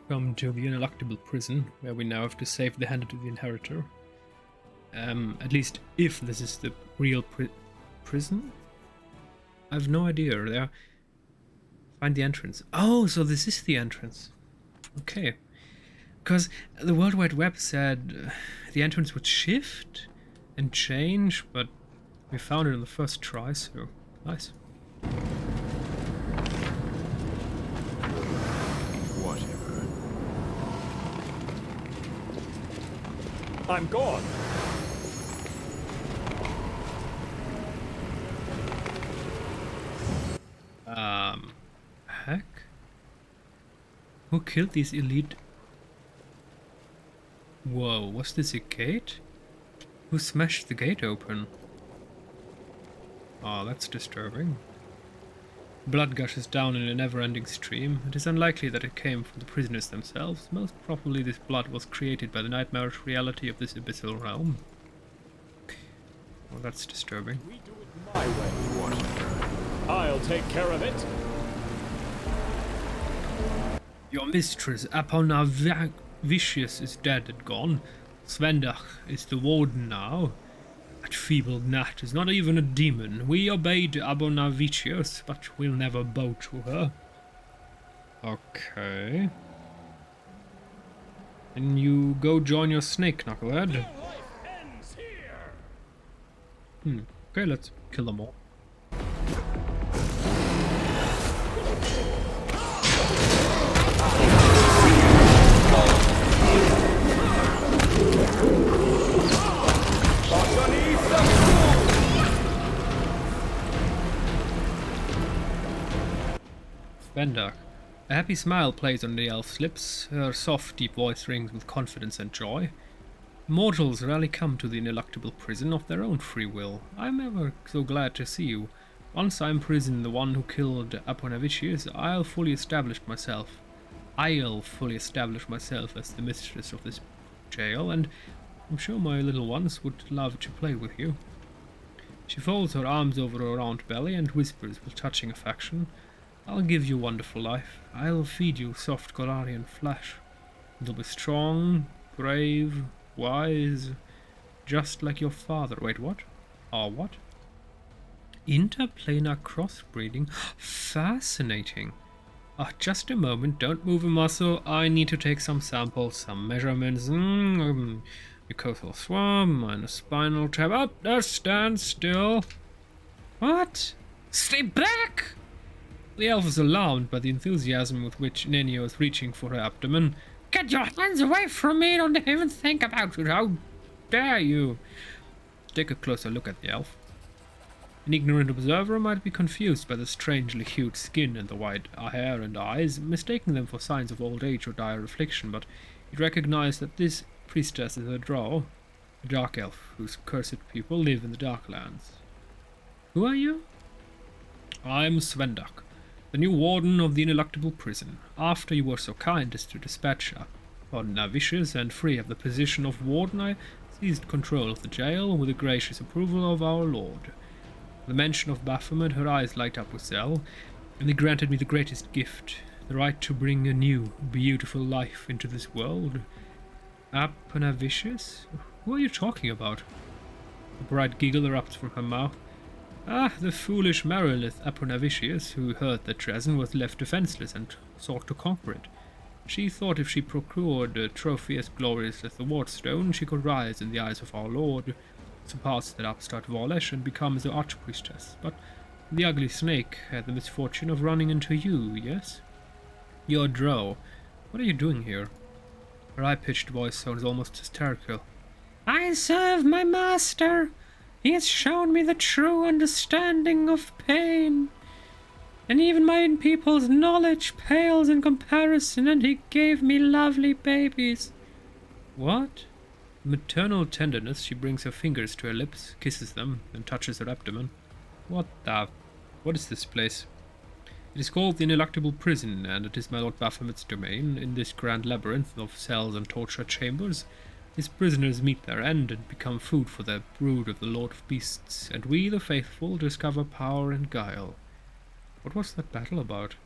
Come to the Ineluctable prison, where we now have to save the hand of the inheritor. At least if this is the real prison? I have no idea. There. Find the entrance. Oh, so this is the entrance. Okay. Because the World Wide Web said the entrance would shift and change, but we found it on the first try, so nice. Whatever. I'm gone. Heck? Who killed these elite? Whoa, was this a gate? Who smashed the gate open? Oh, that's disturbing. Blood gushes down in a never-ending stream. It is unlikely that it came from the prisoners themselves. Most probably this blood was created by the nightmarish reality of this abyssal realm. Well, that's disturbing. We do it my way. Whatever. I'll take care of it. Your mistress, Aponavicius, is dead and gone. Svendach is the warden now. That feeble gnat is not even a demon. We obeyed Abonavicius, but we'll never bow to her. Okay. And you go join your snake, knucklehead. Okay, let's kill them all. Vendark. A happy smile plays on the elf's lips. Her soft, deep voice rings with confidence and joy. Mortals rarely come to the Ineluctable prison of their own free will. I'm ever so glad to see you. Once I imprison the one who killed Aponavicius, I'll fully establish myself as the mistress of this jail, and I'm sure my little ones would love to play with you. She folds her arms over her round belly and whispers with touching affection, I'll give you a wonderful life. I'll feed you soft Golarian flesh. You'll be strong, brave, wise, just like your father. Wait, what? What? Interplanar crossbreeding? Fascinating. Just a moment, don't move a muscle. I need to take some samples, some measurements. Mucosal swab, minus spinal tab. Up there, stand still. What? Stay back! The elf is alarmed by the enthusiasm with which Nenio is reaching for her abdomen. Get your hands away from me! Don't even think about it! How dare you! Take a closer look at the elf. An ignorant observer might be confused by the strangely hued skin and the white hair and eyes, mistaking them for signs of old age or dire affliction, but he recognized that this priestess is a drow, a dark elf whose cursed people live in the Darklands. Who are you? I'm Svendach, the new warden of the Ineluctable prison. After you were so kind as to dispatch Navicius and free of the position of warden, I seized control of the jail with the gracious approval of our lord. The mention of Baphomet, her eyes light up with zeal, and they granted me the greatest gift, the right to bring a new, beautiful life into this world. Aponavicius? Who are you talking about? A bright giggle erupts from her mouth. The foolish Marilith Aponavicius, who heard that Dresden was left defenseless and sought to conquer it. She thought if she procured a trophy as glorious as the Wardstone, she could rise in the eyes of our lord, surpass that upstart Volesh, and become the archpriestess. But the ugly snake had the misfortune of running into you, yes? You're a drow. What are you doing here? Her high-pitched voice sounds almost hysterical. I serve my master. He has shown me the true understanding of pain. And even my people's knowledge pales in comparison, and he gave me lovely babies. What? Maternal tenderness, she brings her fingers to her lips, kisses them, and touches her abdomen. What is this place? It is called the Ineluctable prison, and it is my Lord Baphomet's domain. In this grand labyrinth of cells and torture chambers, his prisoners meet their end and become food for the brood of the Lord of Beasts, and we, the faithful, discover power and guile. What was that battle about?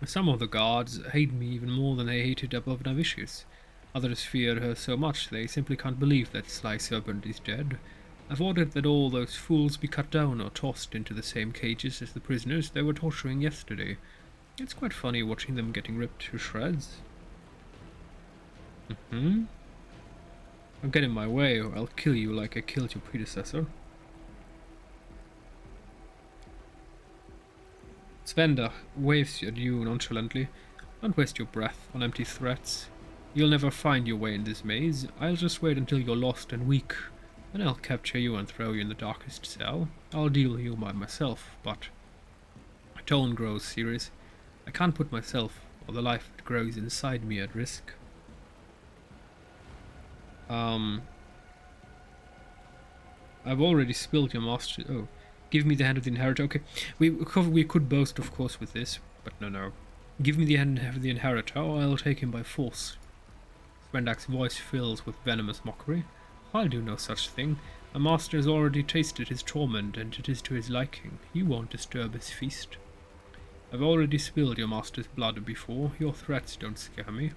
Some of the guards hate me even more than they hated Above-Navicius. Others fear her so much they simply can't believe that Sly Serpent is dead. I've ordered that all those fools be cut down or tossed into the same cages as the prisoners they were torturing yesterday. It's quite funny watching them getting ripped to shreds. Don't get in my way or I'll kill you like I killed your predecessor. Svenda waves at you nonchalantly. Don't waste your breath on empty threats. You'll never find your way in this maze. I'll just wait until you're lost and weak. Then I'll capture you and throw you in the darkest cell. I'll deal you by myself, but... My tone grows serious. I can't put myself or the life that grows inside me at risk. I've already spilled your master... Oh. Give me the hand of the inheritor. Okay, we could boast, of course, with this, but no. Give me the hand of the inheritor, or I'll take him by force. Svendak's voice fills with venomous mockery. I'll do no such thing. My master has already tasted his torment, and it is to his liking. You won't disturb his feast. I've already spilled your master's blood before. Your threats don't scare me.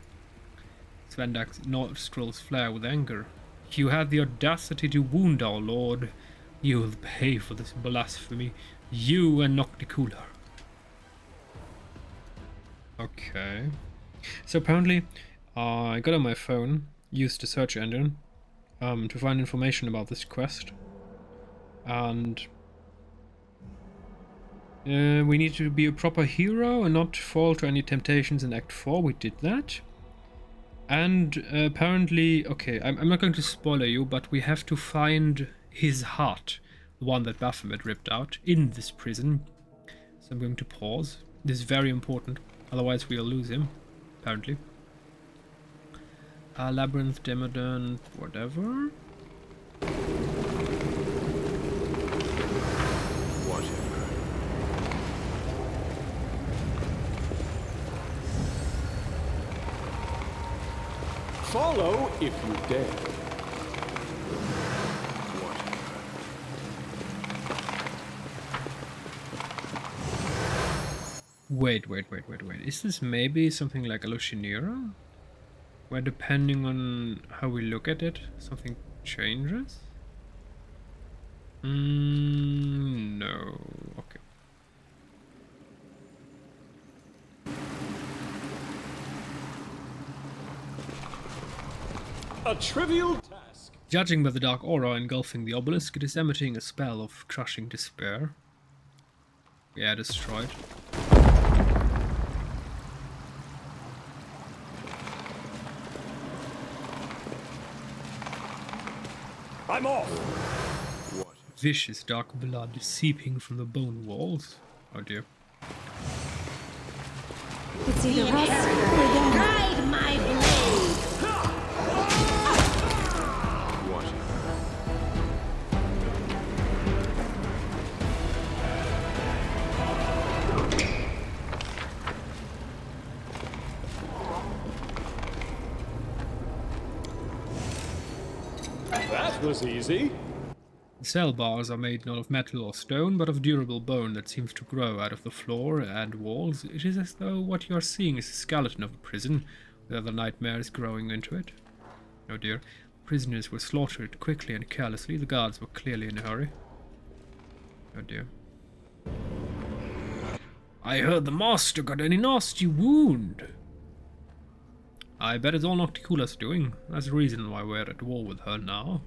Svendak's nostrils flare with anger. You had the audacity to wound our lord. You'll pay for this blasphemy. You and Nocticooler. Okay. So apparently, I got on my phone, used the search engine, to find information about this quest. And we need to be a proper hero and not fall to any temptations in Act 4. We did that. And apparently, okay, I'm not going to spoiler you, but we have to find his heart, the one that Baphomet ripped out, in this prison. So I'm going to pause. This is very important, otherwise we'll lose him, apparently. Labyrinth, Demodon, whatever. Whatever. Follow if you dare. Wait. Is this maybe something like a Lucinera? Where depending on how we look at it, something changes? No. Okay. A trivial task. Judging by the dark aura engulfing the obelisk, it is emitting a spell of crushing despair. Yeah, destroyed. I'm off. What? Vicious dark blood seeping from the bone walls. Oh dear. It's either us or them. Guide my blade! What? That was easy. The cell bars are made not of metal or stone, but of durable bone that seems to grow out of the floor and walls. It is as though what you are seeing is the skeleton of a prison, with other nightmares growing into it. Oh dear. Prisoners were slaughtered quickly and carelessly. The guards were clearly in a hurry. Oh dear. I heard the master got a nasty wound. I bet it's all Nocticula's doing. That's the reason why we're at war with her now.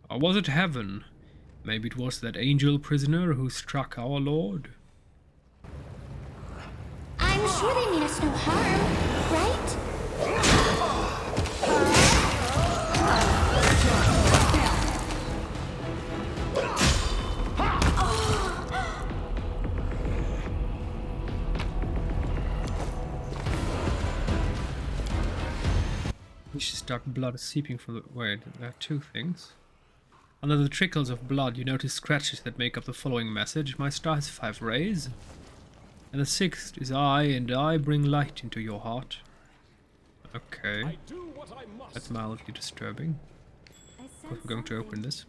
Or was it heaven? Maybe it was that angel prisoner who struck our lord. I'm sure they mean us no harm, right? Vicious dark blood is seeping from the... Wait, there are two things. Under the trickles of blood, you notice scratches that make up the following message. My star has 5 rays. And the 6th is I, and I bring light into your heart. Okay. I do what I must. That's mildly disturbing. But we're going to open this.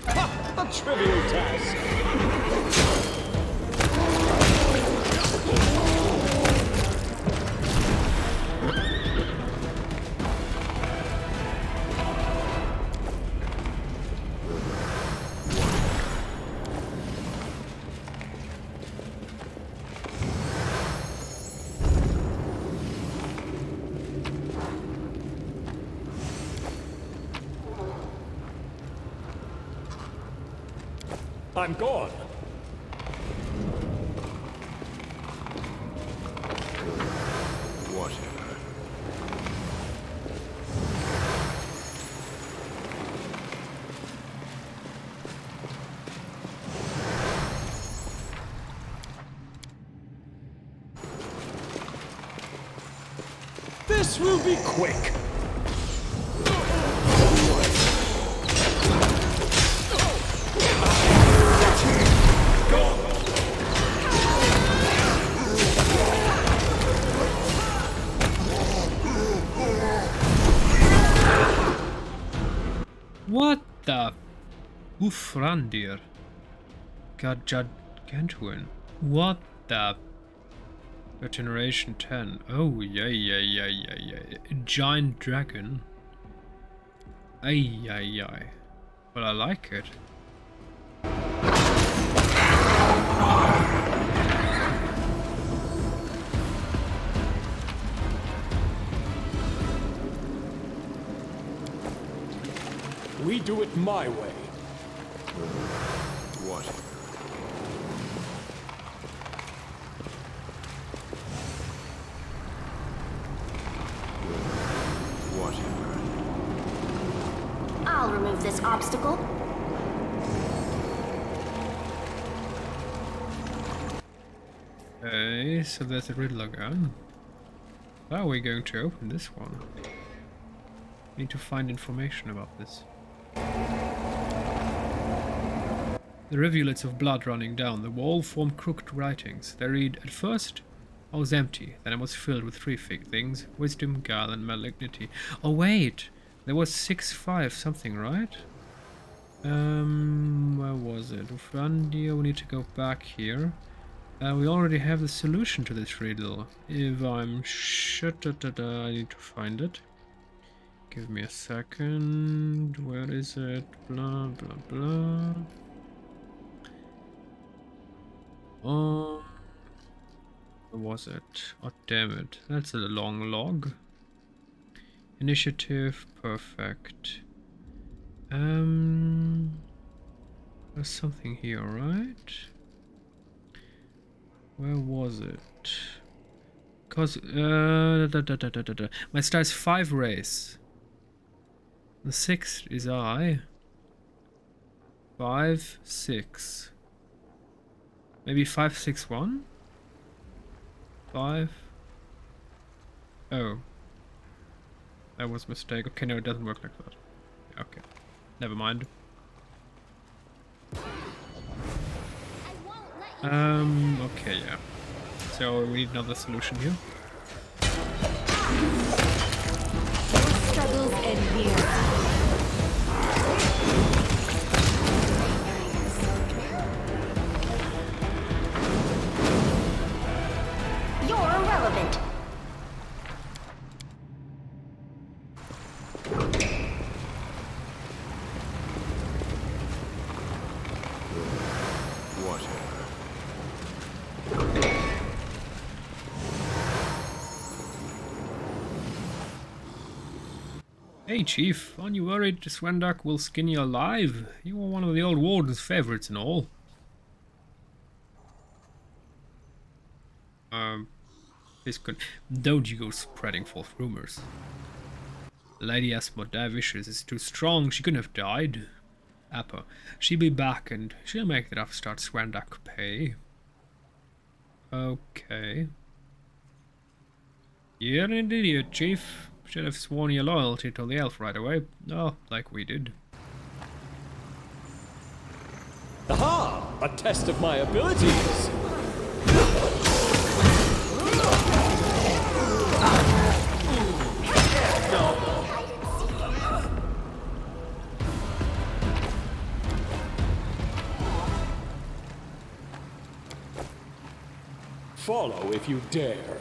A A trivial task. I'm gone. Whatever. This will be quick. What the? Ufrandir. Gargantuan. What the? Generation 10. Oh, yeah. Giant dragon. Ay. Well, I like it. We do it my way. Whatever. Whatever. I'll remove this obstacle. Okay, so there's a riddle again. How are we going to open this one? Need to find information about this. The rivulets of blood running down the wall form crooked writings. They read, at first, I was empty, then I was filled with three things, wisdom, guile, and malignity. Oh wait, there was 6-5 something, right? Where was it? Ufrandia, we need to go back here. We already have the solution to this riddle. If I'm I need to find it. Give me a second. Where is it? Blah blah blah. Where was it? Oh damn it. That's a long log. Initiative, perfect. There's something here, right? Where was it? Cause my star is 5 rays. The 6th is I. 5, 6. Maybe 5, 6, 1? 5. Oh. That was a mistake. Okay, no, it doesn't work like that. Okay. Never mind. Okay, yeah. So we need another solution here. Struggles end here. You're irrelevant. Hey Chief, aren't you worried Swendak will skin you alive? You were one of the old warden's favorites and all. Please don't you go spreading false rumors. Lady Asmodavish is too strong, she couldn't have died. Appa, she'll be back and she'll make it up start Swendak pay. Okay. You're an idiot, Chief. Should have sworn your loyalty to the elf right away. Oh, like we did. Aha! A test of my abilities! Follow if you dare.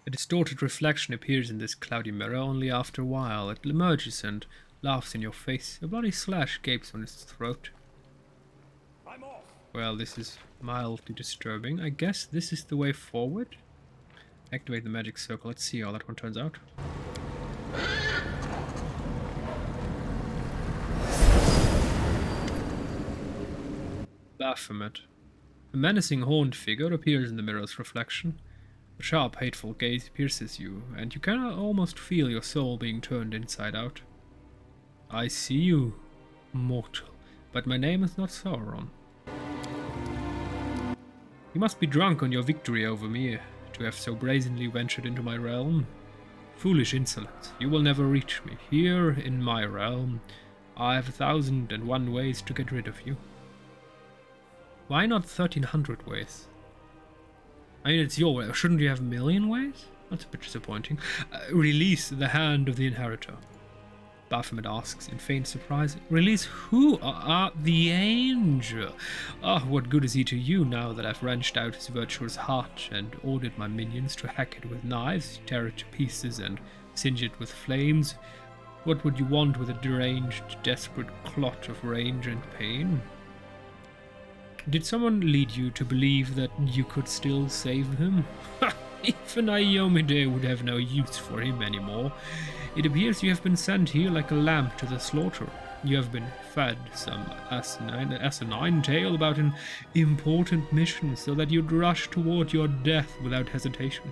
A distorted reflection appears in this cloudy mirror. Only after a while it emerges and laughs in your face. A bloody slash gapes on its throat. I'm off. Well, this is mildly disturbing. I guess this is the way forward. Activate the magic circle. Let's see how that one turns out. Baphomet. A menacing horned figure appears in the mirror's reflection. A sharp, hateful gaze pierces you, and you can almost feel your soul being turned inside out. I see you, mortal, but my name is not Sauron. You must be drunk on your victory over me, to have so brazenly ventured into my realm. Foolish insolence, you will never reach me. Here, in my realm, I have 1,001 ways to get rid of you. Why not 1,300 ways? I mean, it's your way. Shouldn't you have a million ways? That's a bit disappointing. Release the hand of the inheritor. Baphomet asks in faint surprise. Release who? The angel. What good is he to you now that I've wrenched out his virtuous heart and ordered my minions to hack it with knives, tear it to pieces, and singe it with flames? What would you want with a deranged, desperate clot of rage and pain? Did someone lead you to believe that you could still save him? Even Iomide would have no use for him anymore. It appears you have been sent here like a lamb to the slaughter. You have been fed some asinine tale about an important mission so that you'd rush toward your death without hesitation.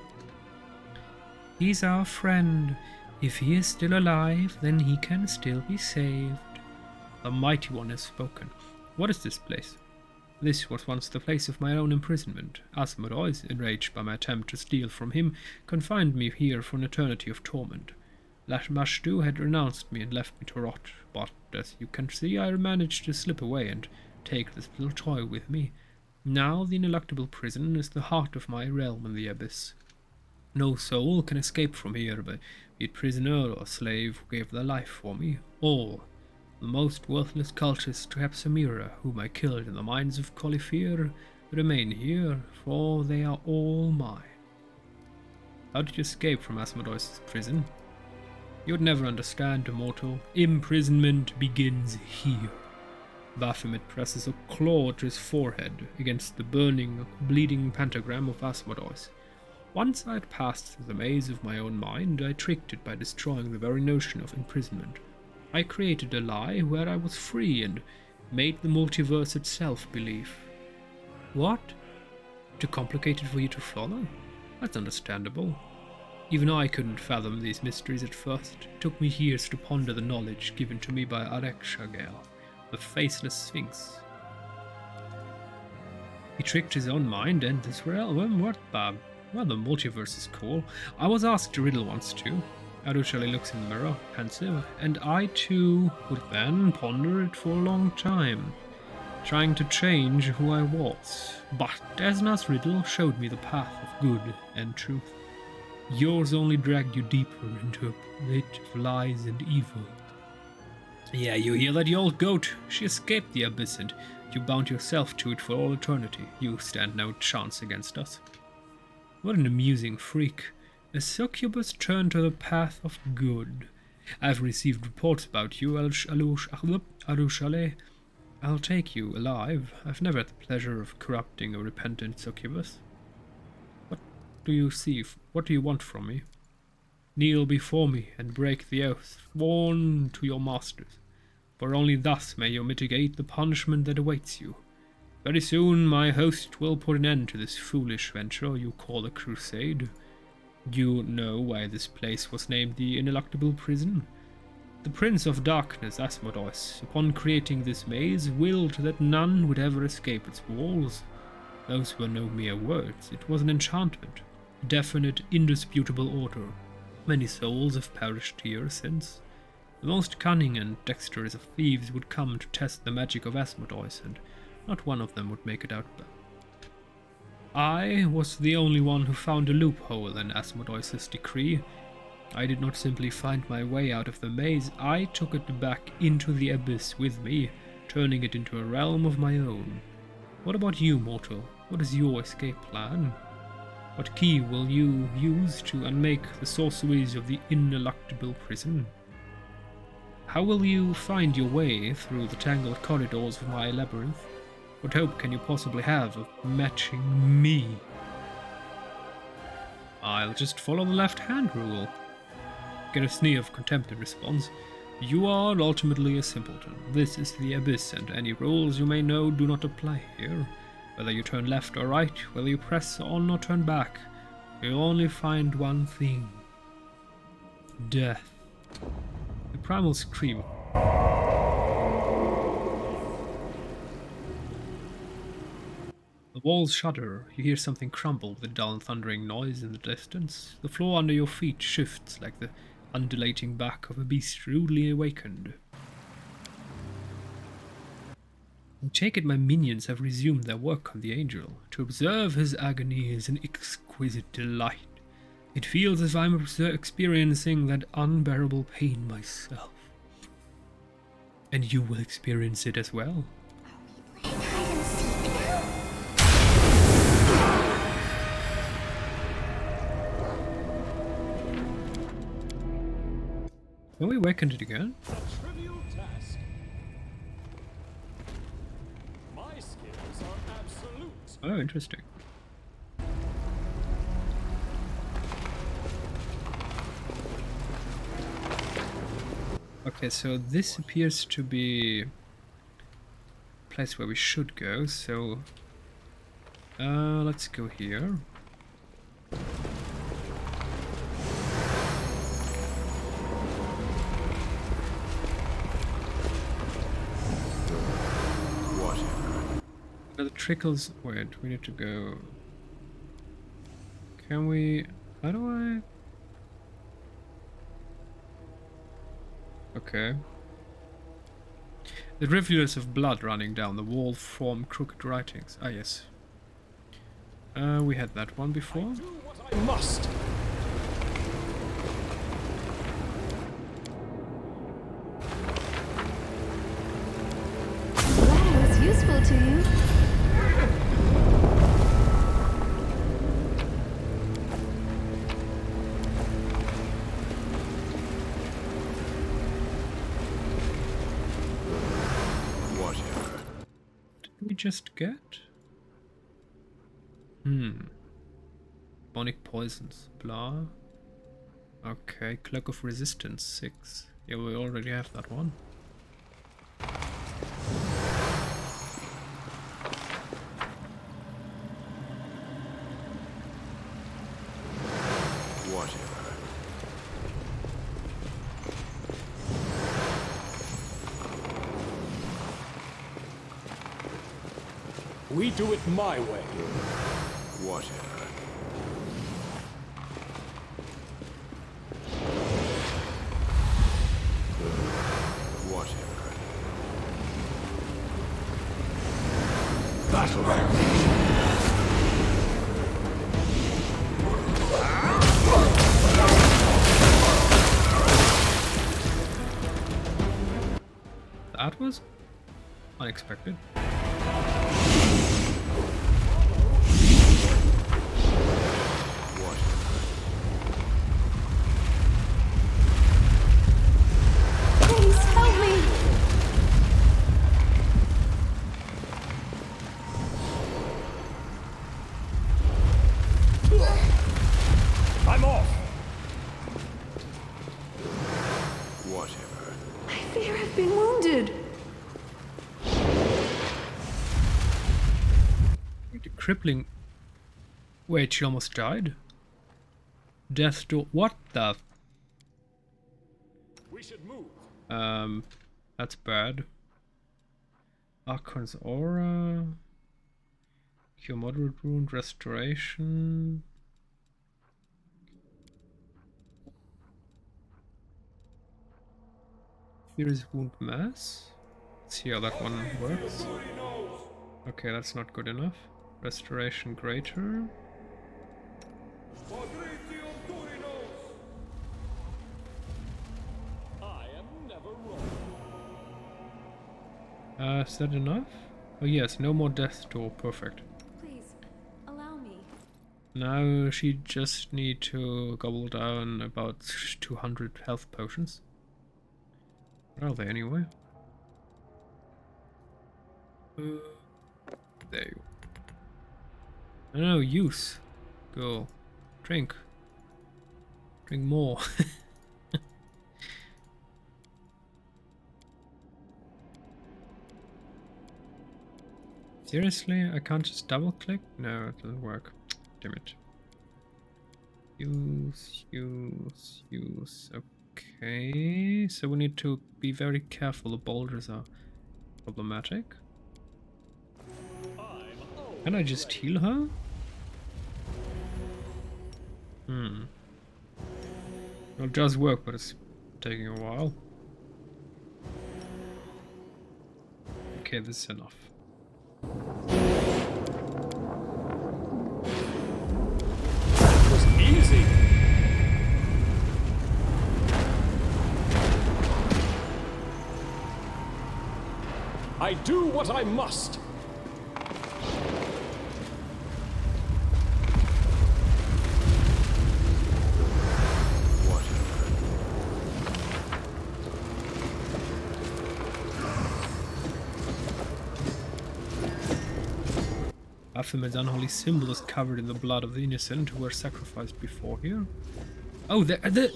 He's our friend. If he is still alive, then he can still be saved. The Mighty One has spoken. What is this place? This was once the place of my own imprisonment. Asmodeus, enraged by my attempt to steal from him, confined me here for an eternity of torment. Lashmashtu had renounced me and left me to rot, but as you can see, I managed to slip away and take this little toy with me. Now the Ineluctable prison is the heart of my realm in the abyss. No soul can escape from here, be it prisoner or slave who gave their life for me. All, the most worthless cultists to Hepsamira, whom I killed in the mines of Colifir, remain here, for they are all mine. How did you escape from Asmodeus' prison? You would never understand, immortal. Imprisonment begins here. Baphomet presses a claw to his forehead against the burning, bleeding pentagram of Asmodeus. Once I had passed through the maze of my own mind, I tricked it by destroying the very notion of imprisonment. I created a lie where I was free and made the multiverse itself believe. What? Too complicated for you to follow? That's understandable. Even I couldn't fathom these mysteries at first. It took me years to ponder the knowledge given to me by Archangel, the faceless Sphinx. He tricked his own mind and this realm. What, well, the multiverse is cool. I was asked a riddle once too. Arushali looks in the mirror, pensive, and I too would then ponder it for a long time, trying to change who I was. But Desna's riddle showed me the path of good and truth. Yours only dragged you deeper into a pit of lies and evil. Yeah, you hear that, you old goat? She escaped the abyss and you bound yourself to it for all eternity. You stand no chance against us. What an amusing freak. A succubus turned to the path of good. I've received reports about you, Arushale. I'll take you alive. I've never had the pleasure of corrupting a repentant succubus. What do you see? What do you want from me? Kneel before me and break the oath sworn to your masters, for only thus may you mitigate the punishment that awaits you. Very soon my host will put an end to this foolish venture you call a crusade. You know why this place was named the Ineluctable Prison? The Prince of Darkness, Asmodeus, upon creating this maze, willed that none would ever escape its walls. Those were no mere words. It was an enchantment, a definite, indisputable order. Many souls have perished here since. The most cunning and dexterous of thieves would come to test the magic of Asmodeus, and not one of them would make it out. I was the only one who found a loophole in Asmodeus' decree. I did not simply find my way out of the maze, I took it back into the abyss with me, turning it into a realm of my own. What about you, mortal? What is your escape plan? What key will you use to unmake the sorceries of the Ineluctable prison? How will you find your way through the tangled corridors of my labyrinth? What hope can you possibly have of matching me? I'll just follow the left-hand rule. Get a sneer of contempt in response. You are ultimately a simpleton. This is the abyss, and any rules you may know do not apply here. Whether you turn left or right, whether you press on or turn back, you'll only find one thing. Death. The primal scream. The walls shudder. You hear something crumble with a dull thundering noise in the distance. The floor under your feet shifts like the undulating back of a beast rudely awakened. I take it my minions have resumed their work on the angel. To observe his agony is an exquisite delight. It feels as if I'm experiencing that unbearable pain myself. And you will experience it as well. Playing hide and seek now? Can we awaken it again? A trivial task. My skills are absolute. Oh, interesting. Okay, so this appears to be a place where we should go, so let's go here. The trickles. Wait, we need to go. Can we? How do I? Okay. The rivulets of blood running down the wall form crooked writings. Ah, yes. We had that one before. Do what I must. Glad I was useful to you. Whatever. Did we just get? Bonic poisons. Blah. Okay, Cloak of Resistance 6. Yeah, we already have that one. Whatever. We do it my way. Whatever. Whatever. Battle. That was unexpected. Please help me. I'm off. Whatever. I fear I've been wounded. The crippling. Wait, she almost died? Death door. What the? We should move. That's bad. Archon's aura. Cure moderate wound, restoration. Serious wound mass. Let's see how that one works. Okay, that's not good enough. Restoration greater. I am never wrong. Is that enough? Oh yes, no more death door. Perfect. Please, Now she just need to gobble down about 200 health potions. Where are they anyway? There you go. No, use. Go. Drink. Drink more. Seriously? I can't just double click? No, it doesn't work. Damn it. Use. Okay, so we need to be very careful. The boulders are problematic. Can I just heal her? It does work, but it's taking a while. Okay, this is enough. That was easy. I do what I must. Baphomet's unholy symbol is covered in the blood of the innocent who were sacrificed before here. Oh,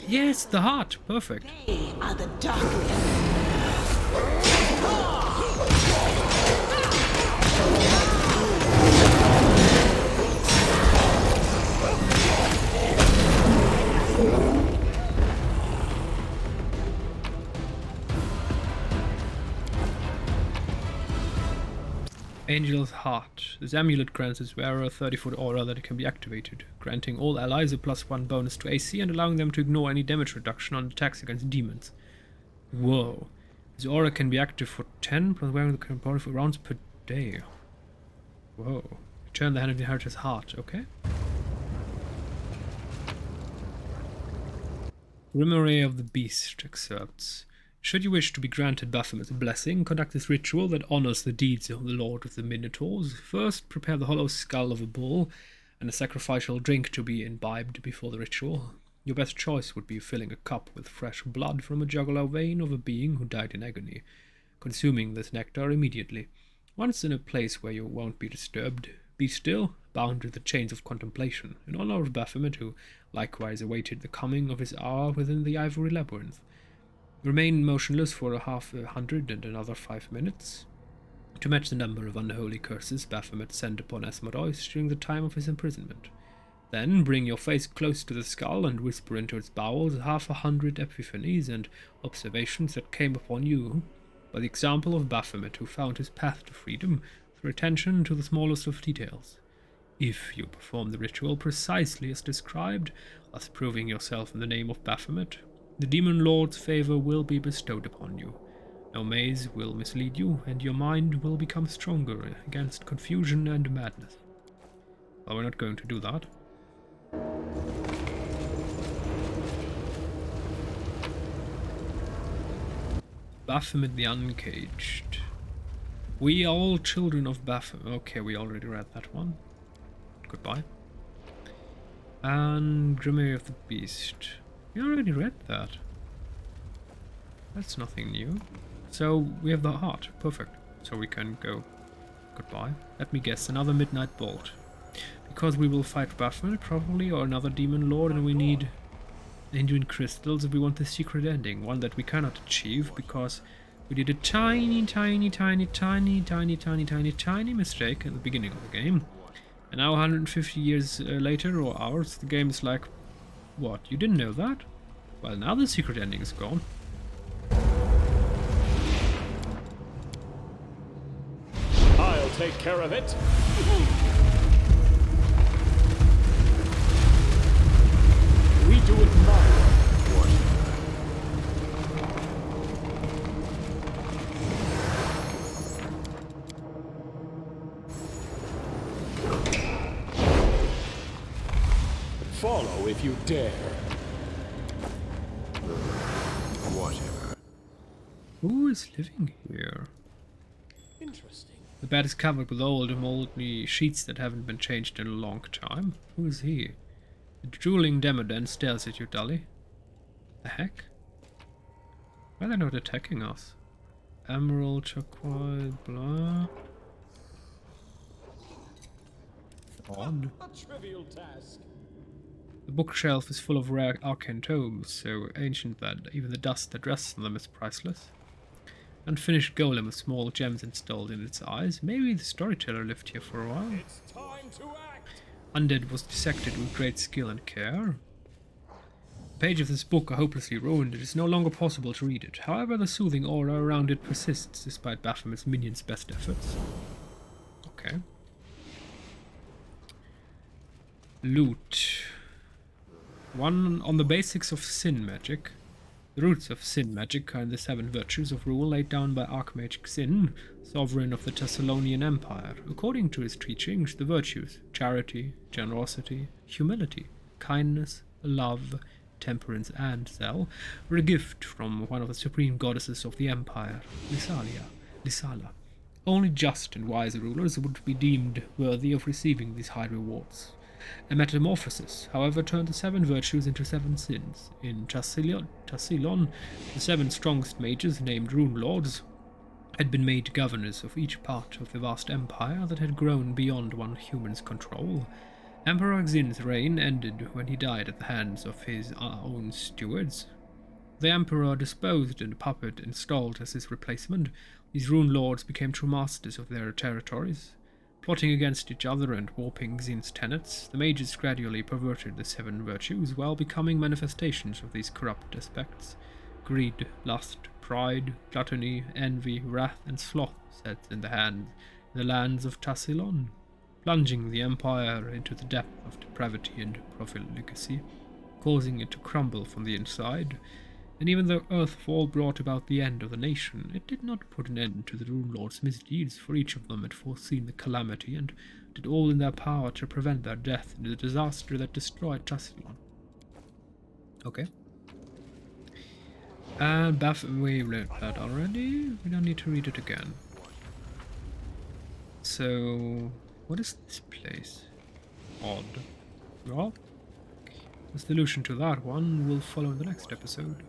yes, the heart. Perfect. They are the darkness. Angel's Heart. This amulet grants its wearer a 30-foot aura that can be activated, granting all allies a +1 bonus to AC and allowing them to ignore any damage reduction on attacks against demons. Whoa. This aura can be active for 10 plus wearing the component for rounds per day. Whoa. Return the hand of the inheritor's heart, okay? Grimoire of the Beast excerpts. Should you wish to be granted Baphomet's blessing, conduct this ritual that honors the deeds of the Lord of the Minotaurs. First, prepare the hollow skull of a bull and a sacrificial drink to be imbibed before the ritual. Your best choice would be filling a cup with fresh blood from a jugular vein of a being who died in agony, consuming this nectar immediately. Once in a place where you won't be disturbed, be still, bound with the chains of contemplation, in honor of Baphomet, who likewise awaited the coming of his hour within the ivory labyrinth. Remain motionless for 100 and another 5 minutes. To match the number of unholy curses Baphomet sent upon Asmodeus during the time of his imprisonment. Then bring your face close to the skull and whisper into its bowels 100 epiphanies and observations that came upon you by the example of Baphomet, who found his path to freedom through attention to the smallest of details. If you perform the ritual precisely as described, thus proving yourself in the name of Baphomet, the Demon Lord's favor will be bestowed upon you. No maze will mislead you, and your mind will become stronger against confusion and madness. Well, we're not going to do that. Baphomet the Uncaged. We are all children of Baphomet. Okay, we already read that one. Goodbye. And Grimoire of the Beast. We already read that. That's nothing new. So we have the heart. Perfect. So we can go. Goodbye. Let me guess, another Midnight Bolt. Because we will fight Baphomet probably, or another Demon Lord, and we need Enduing Crystals if we want the secret ending. One that we cannot achieve because we did a tiny mistake at the beginning of the game. And now 150 years later, or hours, the game is like, what, you didn't know that? Well, now the secret ending is gone. I'll take care of it. We do it my way. Follow if you dare. Whatever. Who is living here? Interesting. The bed is covered with old, moldy sheets that haven't been changed in a long time. Who is he? The drooling Demodon stares at you dully. The heck? Why are they not attacking us? Emerald, turquoise, blah. Odd. A trivial task. The bookshelf is full of rare arcane tomes, so ancient that even the dust that rests on them is priceless. Unfinished golem with small gems installed in its eyes. Maybe the storyteller lived here for a while. It's time to act. Undead was dissected with great skill and care. The pages of this book are hopelessly ruined. It is no longer possible to read it. However, the soothing aura around it persists despite Baphomet's minions' best efforts. Okay. Loot. 1 on the basics of sin magic. The roots of sin magic are in the 7 virtues of rule laid down by Archmage Xin, sovereign of the Thessalonian Empire. According to his teachings, the virtues charity, generosity, humility, kindness, love, temperance, and zeal were a gift from one of the supreme goddesses of the empire, Lysala. Only just and wise rulers would be deemed worthy of receiving these high rewards. A metamorphosis, however, turned the 7 virtues into 7 sins. In Tassilon, the 7 strongest mages, named Rune Lords, had been made governors of each part of the vast empire that had grown beyond one human's control. Emperor Xin's reign ended when he died at the hands of his own stewards. The Emperor disposed and a puppet installed as his replacement. These Rune Lords became true masters of their territories. Plotting against each other and warping Xin's tenets, the mages gradually perverted the 7 virtues while becoming manifestations of these corrupt aspects. Greed, lust, pride, gluttony, envy, wrath, and sloth sat in the lands of Tassilon, plunging the empire into the depth of depravity and profligacy, causing it to crumble from the inside. And even though Earthfall brought about the end of the nation, it did not put an end to the Rune Lords' misdeeds, for each of them had foreseen the calamity and did all in their power to prevent their death in the disaster that destroyed Tassilon. Okay. And we read that already. We don't need to read it again. So, what is this place? Odd. Well, the solution to that one will follow in the next episode.